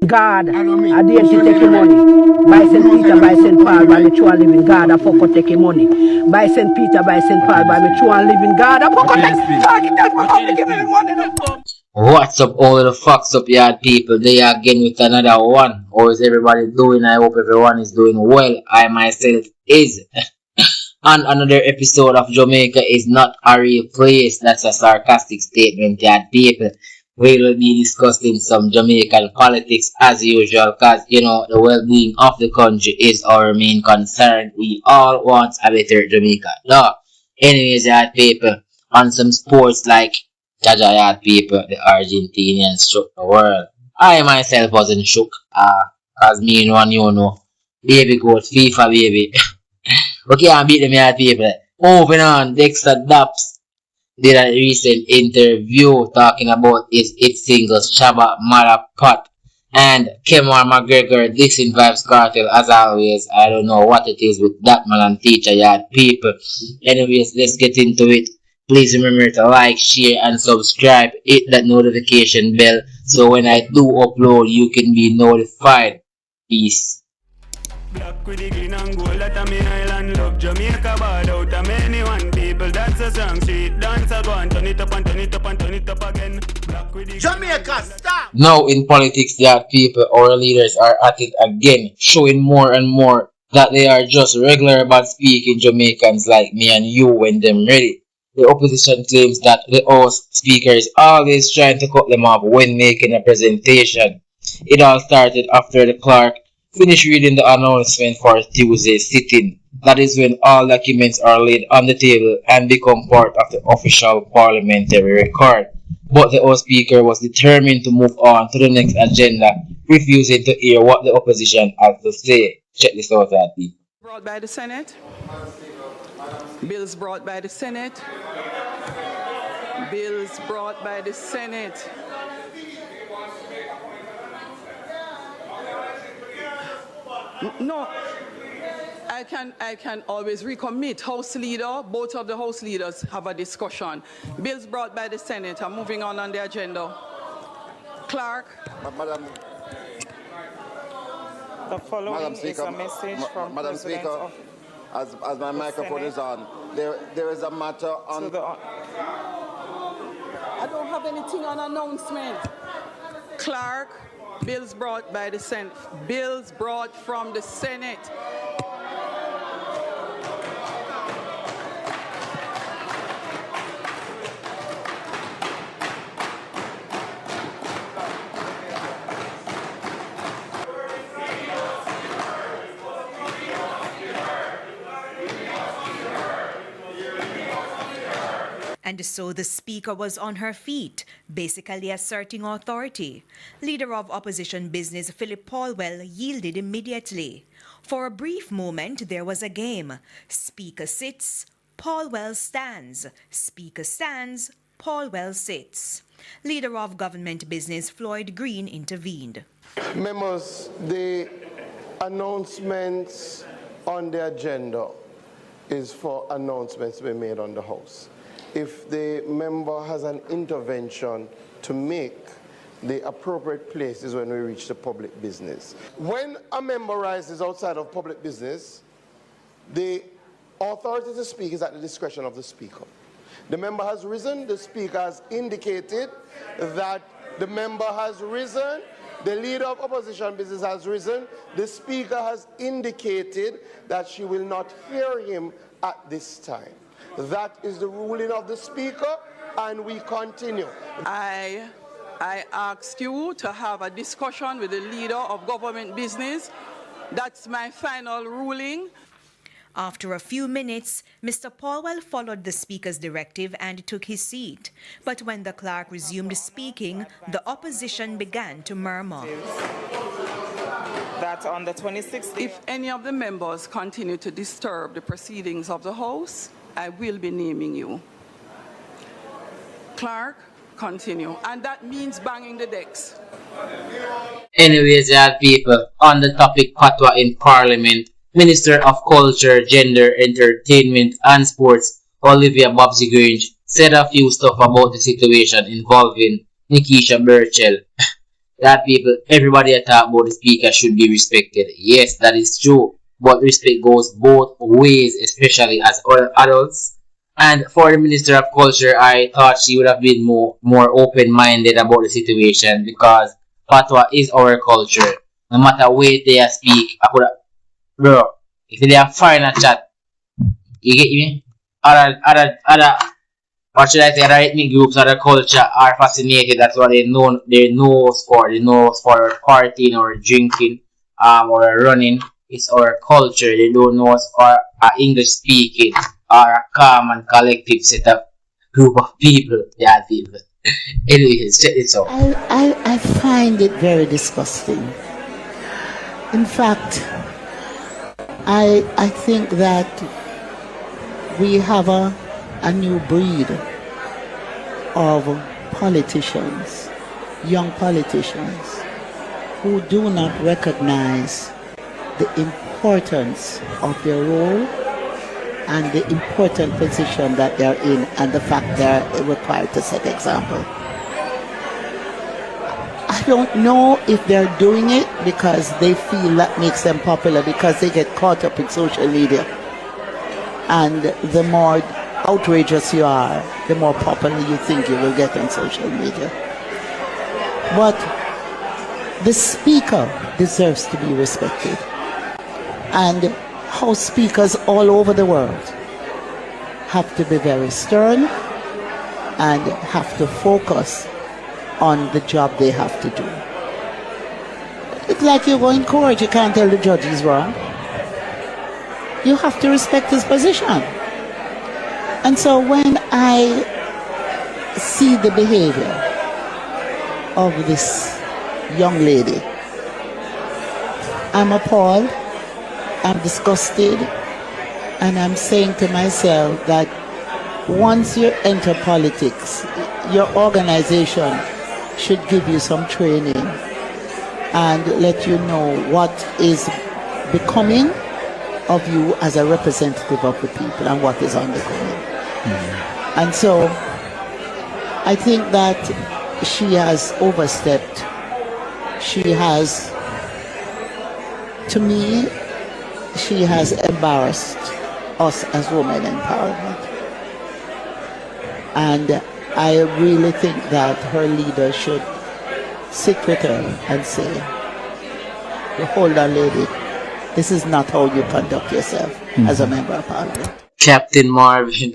God, I dare to take your money. By St. Peter, by St. Paul, by me true and living God, I fuck take your money. By St. Peter, by St. Paul, by me true and living God, I fuck take your money. What's up, all the fucks up, Yaad people? They are again with another one. How is everybody doing? I hope everyone is doing well. I myself is. And another episode of Jamaica is not a real place. That's a sarcastic statement, Yaad people. We will be discussing some Jamaican politics as usual, because the well-being of the country is our main concern. We all want a better Jamaica. No. Anyways, Yaad people, on some sports like Jaja Yaad people, the Argentinians shook the world. I myself wasn't shook, cause me and one baby goat FIFA baby. Okay, I beat them Yaad people. Moving on, Dexter Daps did a recent interview talking about his hit singles Shabba Malapat and Kemar McGregor dissing Vibes Cartel as always. I don't know what it is with that man and teacher Yaad people. Anyways, let's get into it. Please remember to like, share and subscribe. Hit that notification bell so when I do upload you can be notified. Peace. Black with the green and gold at a main island. Love Jamaica bad out of many one people. That's a song, street dance a go and turn it up and turn it up and turn it up again. Black with the Jamaica, stop! Now in politics, Yaad people, our leaders are at it again, showing more and more that they are just regular but speaking Jamaicans like me and you when them ready. The opposition claims that the House Speaker is always trying to cut them off when making a presentation. It all started after the clerk finished reading the announcement for Tuesday's sitting. That is when all documents are laid on the table and become part of the official parliamentary record. But the House Speaker was determined to move on to the next agenda, refusing to hear what the opposition had to say. Check this out, Yaad people. Brought by the Senate. Bills brought by the Senate. Bills brought by the Senate. No, I can always recommit House Leader. Both of the House Leaders have a discussion. Bills brought by the Senate are moving on the agenda. Clerk. Madam, The following Madam is Speaker, a message from Madam President Speaker, of as my microphone Senate is on, there is a matter on. to the I don't have anything on announcement. Clerk, bills brought by the Senate. Bills brought from the Senate. And so the Speaker was on her feet, basically asserting authority. Leader of Opposition Business Philip Paulwell yielded immediately. For a brief moment, there was a game. Speaker sits, Paulwell stands. Speaker stands, Paulwell sits. Leader of Government Business Floyd Green intervened. Members, the announcements on the agenda is for announcements to be made on the House. If the member has an intervention to make, the appropriate place is when we reach the public business. When a member rises outside of public business, the authority to speak is at the discretion of the Speaker. The member has risen, the Speaker has indicated that the member has risen, the Leader of Opposition Business has risen, the Speaker has indicated that she will not hear him at this time. That is the ruling of the Speaker, and we continue. I asked you to have a discussion with the Leader of Government Business. That's my final ruling. After a few minutes, Mr. Paulwell followed the Speaker's directive and took his seat. But when the clerk resumed speaking, the opposition began to murmur. that on the 26th. If any of the members continue to disturb the proceedings of the House, I will be naming you. Clerk, continue. And that means banging the decks. Anyways, Yaad people, on the topic fatwa in Parliament, Minister of Culture, Gender, Entertainment and Sports, Olivia Babsy Grange, said a few stuff about the situation involving Nikisha Burchell. That people, everybody that talk about the speaker should be respected. Yes, that is true. But respect goes both ways, especially as adults. And for the Minister of Culture, I thought she would have been more open-minded about the situation because Patois is our culture. No matter where they speak, I could have, bro, if they are fine a chat, you get me? Other or should I say other ethnic groups, other culture are fascinated. That's what they know. They know for. They know for partying or drinking, or running. It's our culture. They don't know us for English speaking or a calm and collective set of group of people. Yeah, people. Anyways, check this out. I find it very disgusting. In fact, I think that we have a new breed of politicians, young politicians, who do not recognize the importance of their role and the important position that they're in and the fact they're required to set example. I don't know if they're doing it because they feel that makes them popular, because they get caught up in social media. And the more outrageous you are, the more popular you think you will get on social media. But the speaker deserves to be respected. And House speakers all over the world have to be very stern and have to focus on the job they have to do. It's like you go in court, you can't tell the judge he's wrong. You have to respect his position. And so when I see the behavior of this young lady, I'm appalled, I'm disgusted, and I'm saying to myself that once you enter politics, your organization should give you some training and let you know what is becoming of you as a representative of the people and what is unbecoming. And so I think that she has overstepped. She has, to me, she has embarrassed us as women in parliament. And I really think that her leader should sit with her and say, hold on, lady, this is not how you conduct yourself as a member of parliament. Captain Marvin.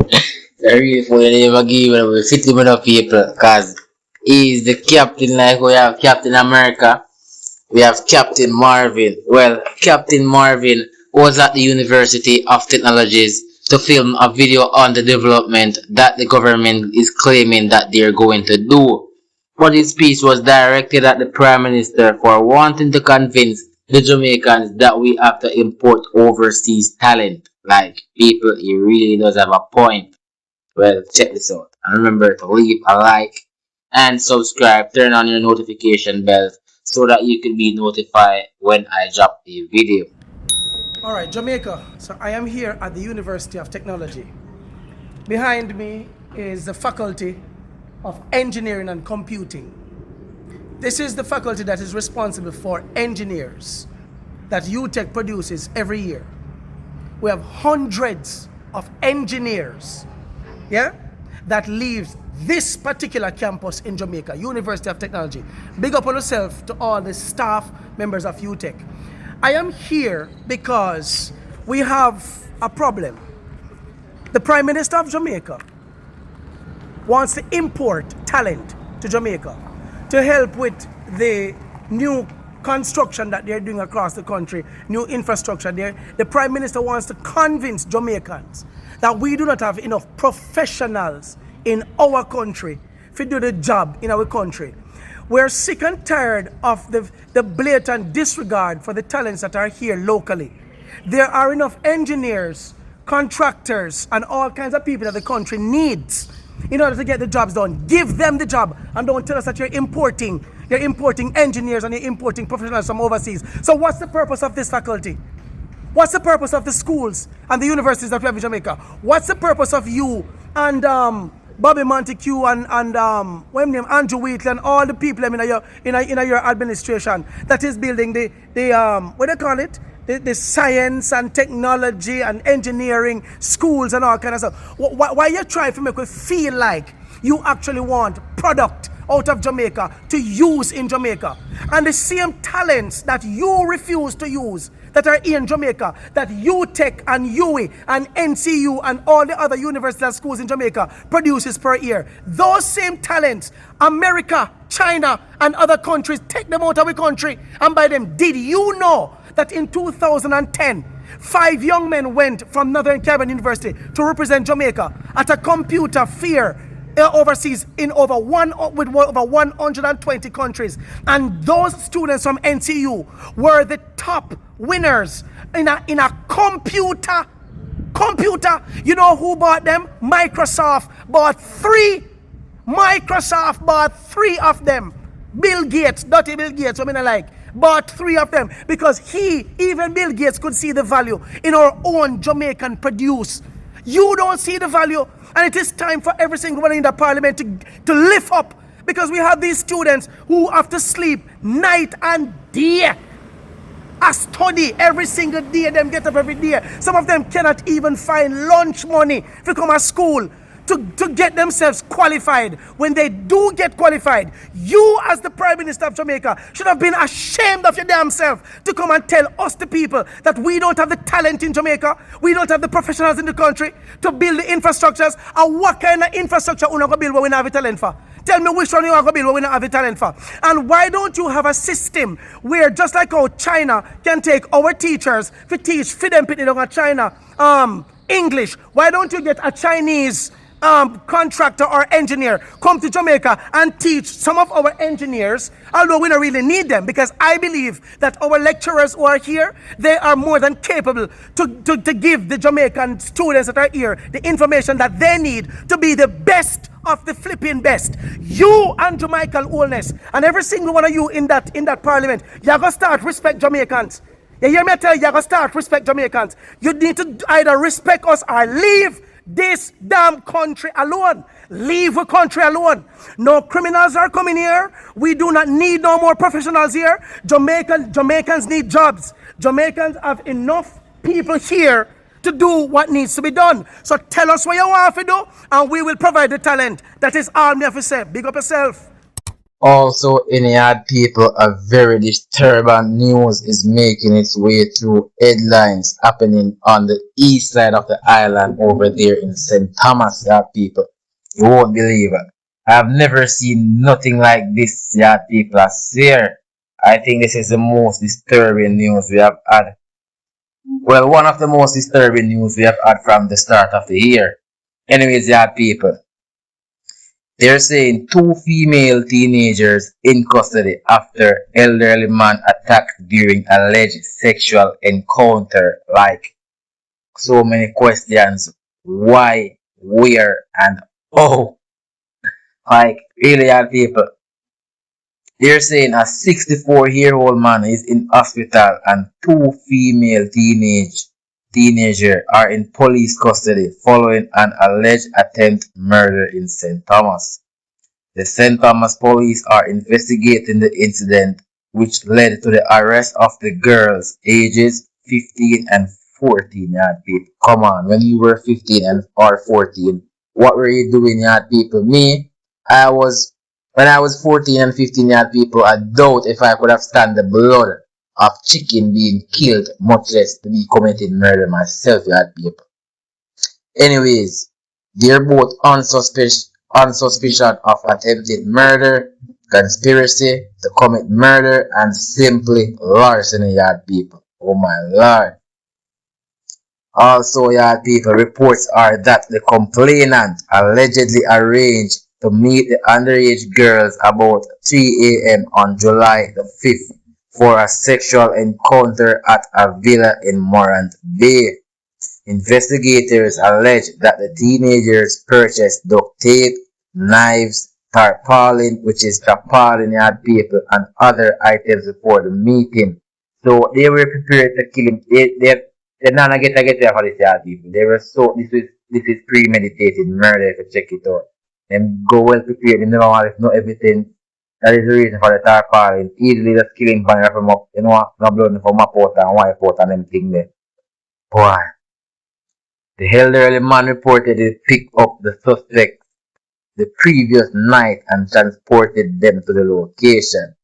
I really for the name of give him 50 million people because he's the captain. Like we have Captain America, we have Captain Marvin. Well, Captain Marvin was at the University of Technologies to film a video on the development that the government is claiming that they're going to do. But his speech was directed at the Prime Minister for wanting to convince the Jamaicans that we have to import overseas talent. Like, people, he really does have a point. Well, check this out. And remember to leave a like and subscribe. Turn on your notification bell so that you can be notified when I drop a video. Alright, Jamaica. So I am here at the University of Technology. Behind me is the Faculty of Engineering and Computing. This is the faculty that is responsible for engineers that UTech produces every year. We have hundreds of engineers, that leave this particular campus in Jamaica, University of Technology. Big up on yourself to all the staff members of UTech. I am here because we have a problem. The Prime Minister of Jamaica wants to import talent to Jamaica to help with the new construction that they're doing across the country, new infrastructure there. The Prime Minister wants to convince Jamaicans that we do not have enough professionals in our country to do the job in our country. We're sick and tired of the blatant disregard for the talents that are here locally. There are enough engineers, contractors, and all kinds of people that the country needs in order to get the jobs done. Give them the job and don't tell us that you're importing engineers and you're importing professionals from overseas. So what's the purpose of this faculty? What's the purpose of the schools and the universities that we have in Jamaica? What's the purpose of you and Bobby Montague and what name Andrew Wheatley and all the people in your administration that is building the what do they call it? The science and technology and engineering schools and all kind of stuff. Why you try to make us feel like you actually want product out of Jamaica to use in Jamaica? And the same talents that you refuse to use that are in Jamaica, that UTech and UE and NCU and all the other universities and schools in Jamaica produces per year, those same talents, America, China and other countries take them out of the country and buy them. Did you know that in 2010, 5 young men went from Northern Caribbean University to represent Jamaica at a computer fair overseas with over 120 countries, and those students from NCU were the top winners in a computer. You know who bought them? Microsoft bought 3. Microsoft bought 3 of them. Bill Gates, dirty Bill Gates, what I like, bought 3 of them because even Bill Gates could see the value in our own Jamaican produce. You don't see the value, and it is time for every single one in the parliament to lift up, because we have these students who have to sleep night and day. I study every single day, them get up every day. Some of them cannot even find lunch money to come to school to get themselves qualified. When they do get qualified, you as the Prime Minister of Jamaica should have been ashamed of your damn self to come and tell us the people that we don't have the talent in Jamaica, we don't have the professionals in the country to build the infrastructures. And what kind of infrastructure we're going to build when we don't have the talent for? Tell me which one you are going to build when we don't have the talent for. And why don't you have a system where, just like how China can take our teachers to teach for them in China English, why don't you get a Chinese contractor or engineer come to Jamaica and teach some of our engineers, although we don't really need them, because I believe that our lecturers who are here, they are more than capable to give the Jamaican students that are here the information that they need to be the best of the flipping best. You and Jamaican Wholeness and every single one of you in that parliament, you're going to start respect Jamaicans. You hear me tell you, you're going to start respect Jamaicans. You need to either respect us or leave this damn country alone. Leave the country alone. No criminals are coming here. We do not need no more professionals here. Jamaicans need jobs. Jamaicans have enough people here to do what needs to be done. So tell us what you want to do, and we will provide the talent. That is all me have to say. Big up yourself. Also, in Yaad People, a very disturbing news is making its way through headlines happening on the east side of the island over there in St.Thomas, Yaad People. You won't believe it. I have never seen nothing like this, Yaad People. I swear. I think this is the most disturbing news we have had. Well, one of the most disturbing news we have had from the start of the year. Anyways, Yaad People, they're saying 2 female teenagers in custody after elderly man attacked during alleged sexual encounter. Like, so many questions. Why, where, and oh. Like, really, Yaad People. They're saying a 64-year-old man is in hospital and 2 female teenagers are in police custody following an alleged attempted murder in St. Thomas. The St. Thomas police are investigating the incident, which led to the arrest of the girls ages 15 and 14. Yaad People, come on, when you were 15 and or 14, what were you doing, Yaad People? Me, when I was 14 and 15, Yaad People, I doubt if I could have stand the blood of chicken being killed, much less to be committing murder myself, Yaad People. Anyways, they're both on suspicion of attempted murder, conspiracy to commit murder, and simply larceny, Yaad People. Oh my lord. Also, Yaad People, reports are that the complainant allegedly arranged to meet the underage girls about 3 a.m. on July the 5th for a sexual encounter at a villa in Morant Bay. Investigators allege that the teenagers purchased duct tape, knives, tarpaulin, which is tarpaulin, Yaad People, and other items before the meeting. So they were prepared to kill him. They not get for this, Yaad People. They were so this is premeditated murder if you check it out. Them go well prepared, them never want to know everything. That is the reason for the tarpaulin. Easily just kill him by from up, you know, no blood from up out and wipe out and them thing there. Boy. The elderly man reportedly picked up the suspect the previous night and transported them to the location.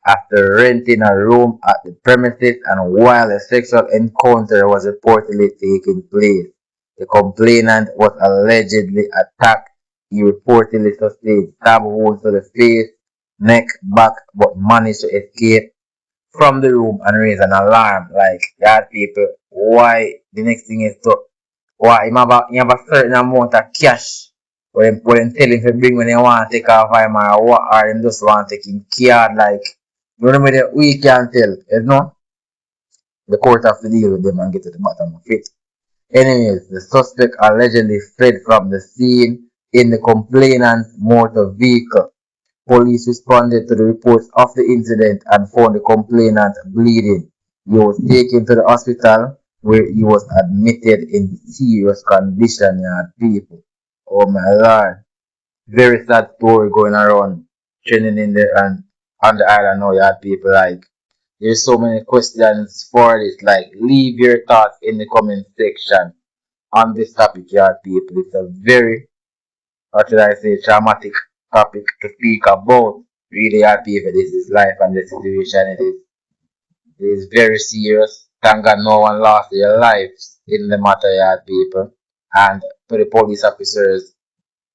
After renting a room at the premises and while a sexual encounter was reportedly taking place, the complainant was allegedly attacked. He reportedly sustained stab wounds to the face, neck, back, but managed to escape from the room and raise an alarm. Like, Yaad People, why the next thing is to, why you have a certain amount of cash when them tell him to bring when they want to take off him or what, or them just want to take him card, like, you remember that we can't tell, you know? The court have to deal with them and get to the bottom of it. Anyways, the suspect allegedly fled from the scene in the complainant's motor vehicle. Police responded to the reports of the incident and found the complainant bleeding. He was taken to the hospital where he was admitted in serious condition, Yaad People. Oh my lord. Very sad story going around, trending in the and on the island now, Yaad People. Like, there's so many questions for this. Like, leave your thoughts in the comment section on this topic, Yaad People. It's a very, how should I say, traumatic topic to speak about. Really, Yaad People, this is life and the situation it is very serious. Thank God no one lost their lives in the matter, Yaad People. And to the police officers,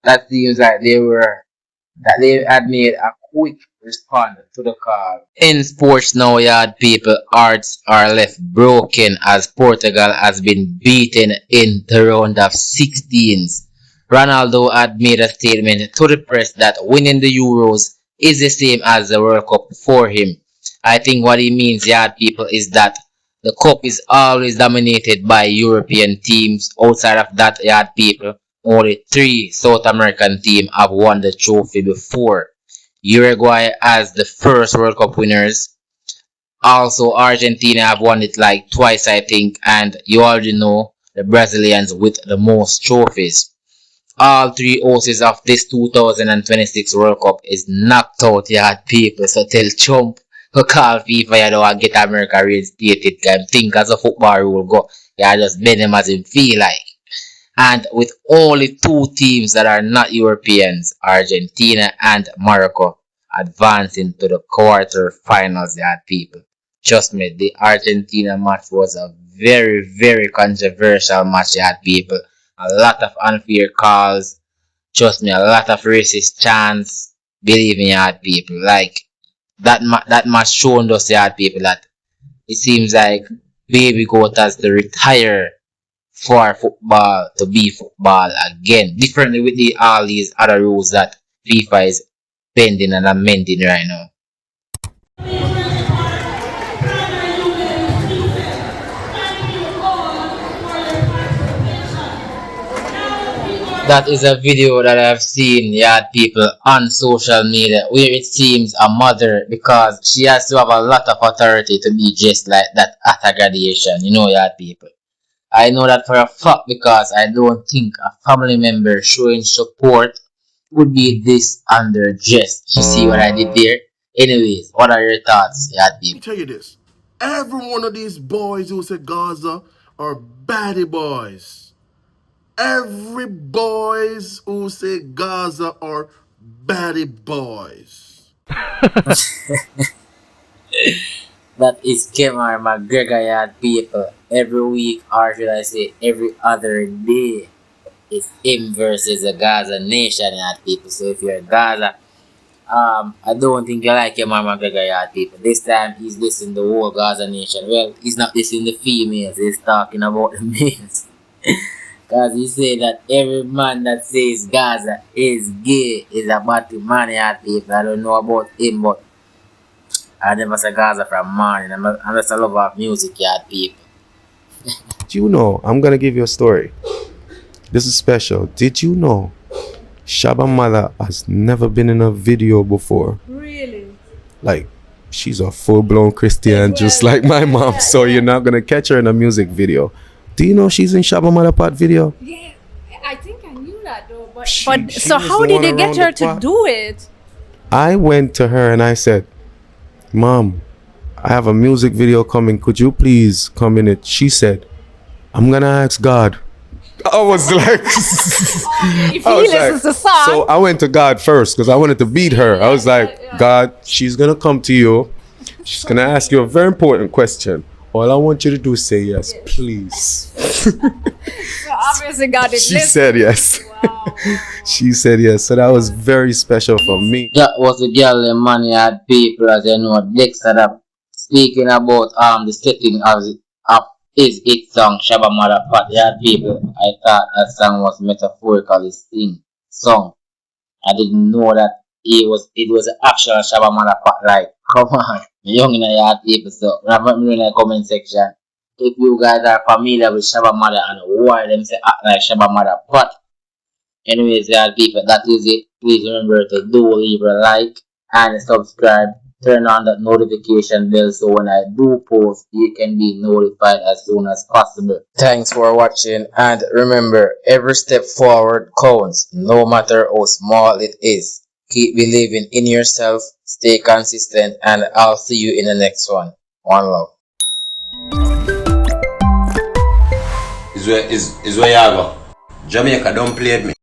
that seems like they had made a quick response to the call. In sports now, Yaad People, hearts are left broken as Portugal has been beaten in the round of 16s. Ronaldo had made a statement to the press that winning the Euros is the same as the World Cup for him. I think what he means, Yaad People, is that the cup is always dominated by European teams. Outside of that, Yaad People, only 3 South American teams have won the trophy before. Uruguay as the first World Cup winners. Also, Argentina have won it like twice, I think, and you already know the Brazilians with the most trophies. All 3 hosts of this 2026 World Cup is knocked out, Yaad People. So tell Trump to call FIFA, you know, and get America reinstated. Can think as a football rule go. You just bend them as him feel like. And with only 2 teams that are not Europeans, Argentina and Morocco, advancing to the quarterfinals, Yaad People. Trust me, the Argentina match was a very, very controversial match, Yaad People. A lot of unfair calls. Trust me, a lot of racist chants. Believe me, Yaad People. Like, that match shown us, Yaad People, that it seems like baby goat has to retire for football to be football again. Differently with all these other rules that FIFA is bending and amending right now. That is a video that I have seen, Yaad People, on social media where it seems a mother, because she has to have a lot of authority to be just like that at a graduation, you know, Yaad People. I know that for a fact because I don't think a family member showing support would be this underdressed. You see what I did there? Anyways, what are your thoughts, Yaad People? Let me tell you this. Every one of these boys who say Gaza are baddie boys. Every boys who say Gaza are baddie boys. That is Kemar McGregor, Yaad People. Every week, or should I say every other day, it's him versus the Gaza nation, Yaad People. So if you're Gaza, I don't think you like Kemar McGregor, Yaad People. This time he's listening the whole Gaza nation. Well, he's not listening the females, he's talking about the males. Because he said that every man that says Gaza is gay is a bad man, Yaad People. I don't know about him, but I never saw Gaza from morning. I'm just a lover of music, Yaad People. Do you know, I'm going to give you a story. This is special. Did you know Shabba Mala has never been in a video before? Really? Like, she's a full-blown Christian, just like my mom. So you're not going to catch her in a music video. Do you know she's in Shabba Mala Pot video? Yeah, I think I knew that though, but She So was how the did one you get around her the to clock. do it? I went to her and I said, Mom, I have a music video coming. Could you please come in it? She said, I'm gonna ask God. I was like, If he listens to songs. so I went to God first because I wanted to beat her. I was like, God, she's gonna come to you. She's gonna ask you a very important question. All I want you to do is say yes, please. So obviously God is She listening. said yes. She said yes. So that was very special for me. That was the girl the money had people, as you know, Dexter that speaking about the setting of his hit song Shabba Mother Pot. Yaad People. I thought that song was metaphorically song. I didn't know that it was an actual Shabba Mother Pot. Like, come on, young in the Yaad People. So remember me in the comment section. If you guys are familiar with Shabba Mother and why them say act like Shabba Mother Pot. Anyways, Yaad People, that is it. Please remember to leave a like and subscribe. Turn on that notification bell so when I do post, you can be notified as soon as possible. Thanks for watching, and remember, every step forward counts, no matter how small it is. Keep believing in yourself, stay consistent, and I'll see you in the next one. One love. Is where you go. Jamaica don't play with me.